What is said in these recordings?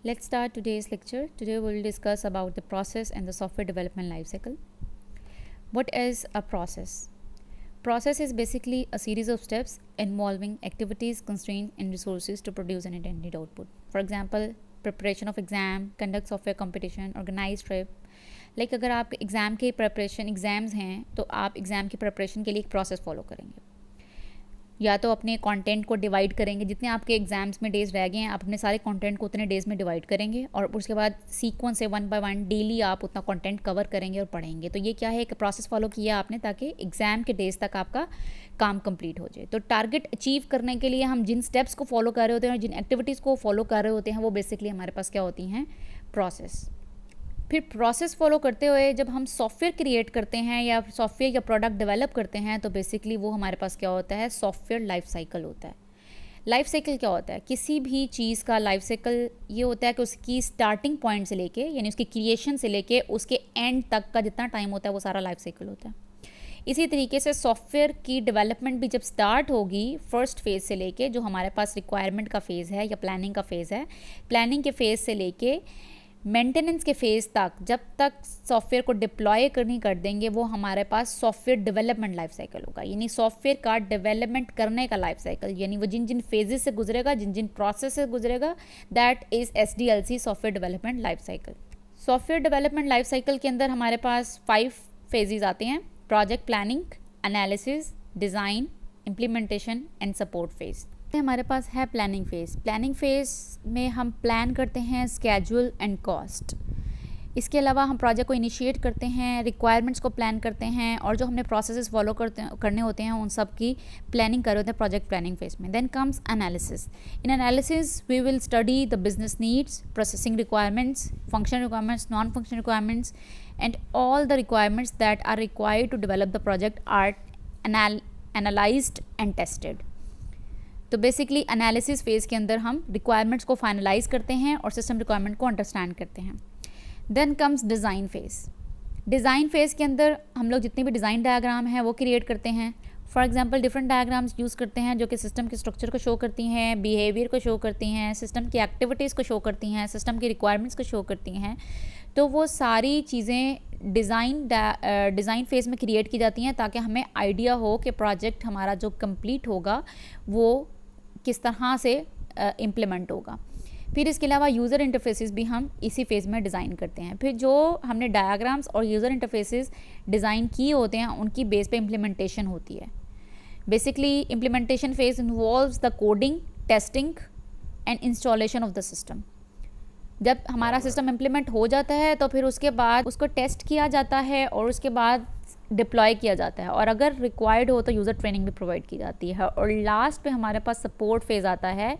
Let's start today's lecture. Today we will discuss about the process and the software development life cycle. What is a process? Process is basically a series of steps involving activities, constraints and resources to produce an intended output. For example, preparation of exam, conduct software competition, organize trip. Like अगर आप exam के preparation exams हैं तो आप exam की preparation के लिए एक प्रोसेस फॉलो करेंगे, या तो अपने कंटेंट को डिवाइड करेंगे, जितने आपके एग्जाम्स में डेज़ रह गए हैं आप अपने सारे कंटेंट को उतने डेज़ में डिवाइड करेंगे और उसके बाद सीक्वेंस से 1 बाय 1 डेली आप उतना कंटेंट कवर करेंगे और पढ़ेंगे। तो ये क्या है, एक प्रोसेस फॉलो किया आपने ताकि एग्ज़ाम के डेज़ तक आपका काम कंप्लीट हो जाए। तो टारगेट अचीव करने के लिए हम जिन स्टेप्स को फॉलो कर रहे होते हैं और जिन एक्टिविटीज़ को फॉलो कर रहे होते हैं वो बेसिकली हमारे पास क्या होती हैं, प्रोसेस। फिर प्रोसेस फॉलो करते हुए जब हम सॉफ्टवेयर क्रिएट करते हैं या सॉफ्टवेयर या प्रोडक्ट डेवलप करते हैं तो बेसिकली वो हमारे पास क्या होता है, सॉफ्टवेयर लाइफ साइकिल होता है। लाइफ साइकिल क्या होता है, किसी भी चीज़ का लाइफ साइकिल ये होता है कि उसकी स्टार्टिंग पॉइंट से लेके यानी उसकी क्रिएशन से लेके उसके एंड तक का जितना टाइम होता है वो सारा लाइफ साइकिल होता है। इसी तरीके से सॉफ्टवेयर की डेवलपमेंट भी जब स्टार्ट होगी फर्स्ट फेज़ से लेके, जो हमारे पास रिक्वायरमेंट का फेज़ है या प्लानिंग का फेज़ है, प्लानिंग के फेज़ से लेके मेंटेनेंस के फेज़ तक, जब तक सॉफ्टवेयर को डिप्लॉय करनी कर देंगे वो हमारे पास सॉफ्टवेयर डेवलपमेंट लाइफ साइकिल होगा। यानी सॉफ्टवेयर का डेवलपमेंट करने का लाइफ साइकिल, यानी वो जिन जिन फेजेस से गुजरेगा, जिन जिन प्रोसेस से गुजरेगा, that is SDLC, software development life cycle. Software development life cycle के अंदर हमारे पास 5 फेजेस आते हैं: project planning, analysis, design, implementation and support phase. हमारे पास है प्लानिंग फ़ेज़। प्लानिंग फ़ेज़ में हम प्लान करते हैं स्केड्यूल एंड कॉस्ट। इसके अलावा हम प्रोजेक्ट को इनिशिएट करते हैं, रिक्वायरमेंट्स को प्लान करते हैं और जो हमने प्रोसेसेस फॉलो करने होते हैं उन सब की प्लानिंग कर रहे होते हैं प्रोजेक्ट प्लानिंग फेज में। Then comes analysis. In analysis we will study the business needs, processing requirements, function requirements, non function requirements and all the requirements that are required to develop the project are analysed and tested. तो basically analysis phase के अंदर हम requirements को finalise करते हैं और system requirement को understand करते हैं। Then comes design phase. Design phase के अंदर हम लोग जितनी भी डिज़ाइन डायग्राम हैं वो क्रिएट करते हैं। For example different diagrams use करते हैं जो कि सिस्टम के स्ट्रक्चर को शो करती हैं, बिहेवियर को शो करती हैं, सिस्टम की एक्टिविटीज़ को शो करती हैं, सिस्टम की रिक्वायरमेंट्स को शो करती हैं। तो वो सारी चीज़ें डिज़ाइन फेज़ में क्रिएट की जाती हैं ताकि हमें आइडिया हो कि प्रोजेक्ट हमारा जो कंप्लीट होगा वो किस तरह से इम्प्लीमेंट होगा। फिर इसके अलावा यूज़र इंटरफेसेस भी हम इसी फेज़ में डिज़ाइन करते हैं। फिर जो हमने डायग्राम्स और यूज़र इंटरफेसेस डिज़ाइन किए होते हैं उनकी बेस पे इम्प्लीमेंटेशन होती है। Basically implementation phase involves the coding, testing and installation of the system. जब हमारा सिस्टम इम्प्लीमेंट हो जाता है तो फिर उसके बाद उसको टेस्ट किया जाता है और उसके बाद डिप्लॉय किया जाता है और अगर रिक्वायर्ड हो तो यूज़र ट्रेनिंग भी प्रोवाइड की जाती है। और लास्ट पे हमारे पास सपोर्ट फेज़ आता है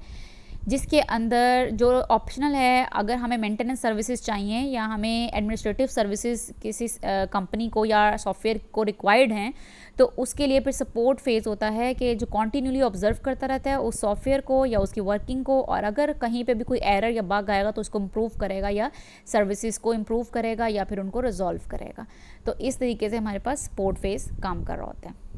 जिसके अंदर जो ऑप्शनल है, अगर हमें मेंटेनेंस सर्विसेज चाहिए या हमें एडमिनिस्ट्रेटिव सर्विसेज किसी कंपनी को या सॉफ्टवेयर को रिक्वायर्ड हैं तो उसके लिए फिर सपोर्ट फेज़ होता है कि जो कॉन्टीन्यूली ऑब्जर्व करता रहता है उस सॉफ्टवेयर को या उसकी वर्किंग को, और अगर कहीं पे भी कोई एरर या बग आएगा तो उसको इम्प्रूव करेगा या सर्विसेज को इम्प्रूव करेगा या फिर उनको रिजॉल्व करेगा। तो इस तरीके से हमारे पास सपोर्ट फेज़ काम कर रहा होता है।